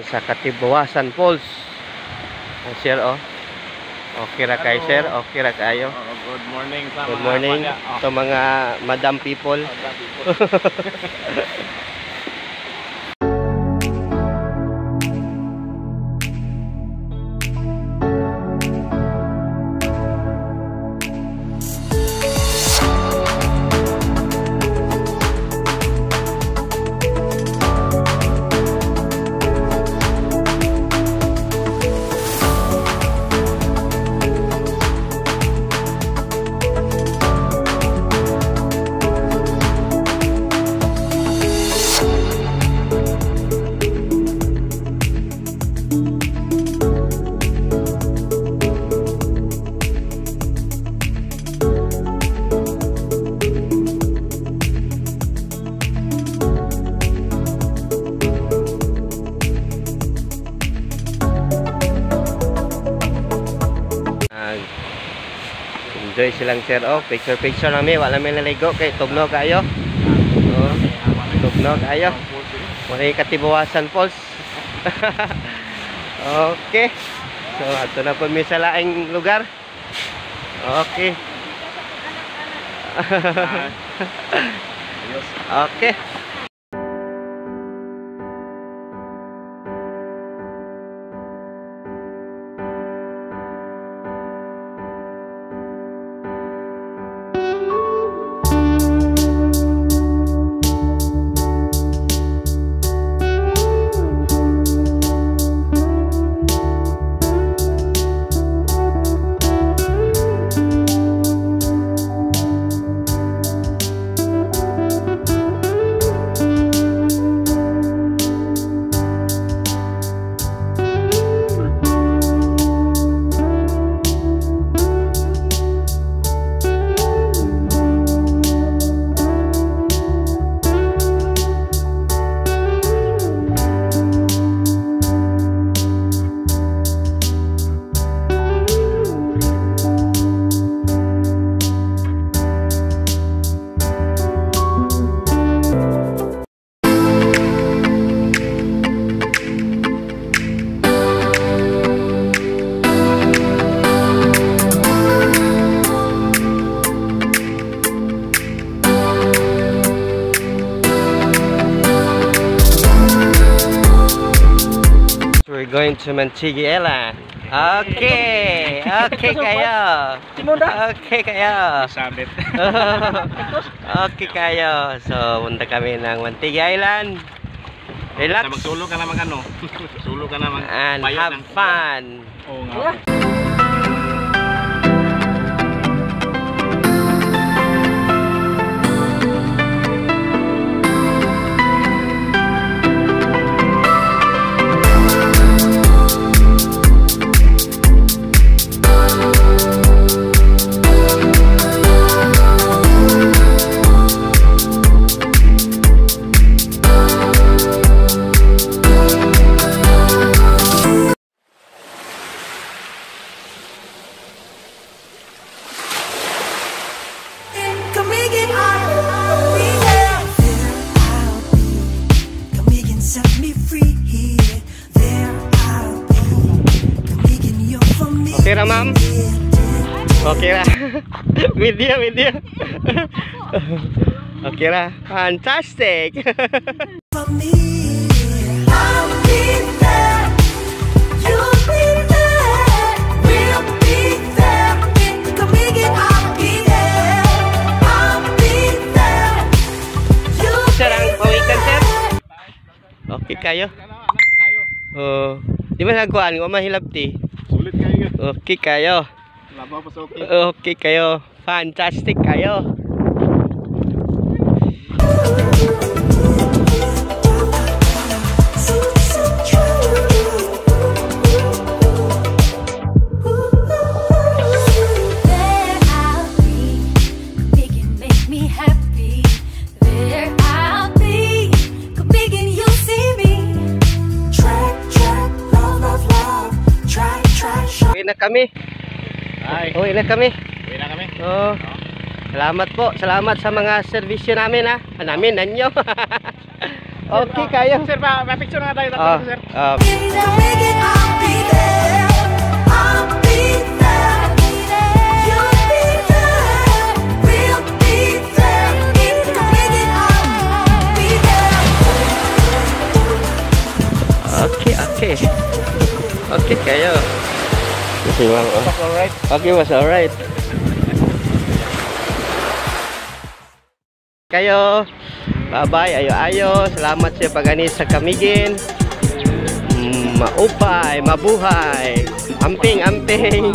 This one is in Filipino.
sa Katibawasan Falls. Sir, oh. Okay ra kay sir, okay ra kayo. Good morning sa Good morning sa mga madam people. Enjoy silang sir, oh, picture namin, wala may naligo kay tugno kayo. Oh, tugno kayo. Wala yung Katibawasan Falls. Okay. So, ato na po may sa laing lugar. Okay. Okay. We're going to Mantigela. Okay. Okay kayo. Okay kayo. Sabit. Okay kayo. So, punta kami ng Mantigua Island. Relax. Magsulo ka naman ano. Sulo ka naman. And have fun. Oo nga. Okay ra, ma'am? Okay ra. With you. Okay ra. Fantastic. Okay kayo? Di ba nagkuhan ko mahilapti? Sulit kayo. Okay kayo. Labaw pa sa okay. Okay kayo. Fantastic kayo. Uwi na kami. Uwi na kami. Oh. Salamat po. Salamat sa mga serbisyo namin ha. Namin, nanyo. Okay kayo. Sir, pa-picture na tayo Ah, tatlo, sir. ah, I'll be there. I'll be there. You'll be there. We'll be there. If you make it, I'll be there. okay, okay. Okay kayo. Kasi ma'am, oh. Alright. Okay, was alright. Kayo. Bye-bye, ayo-ayo. Salamat sa pag-anis sa Kamigin. Maupay, mabuhay. Amping, amping.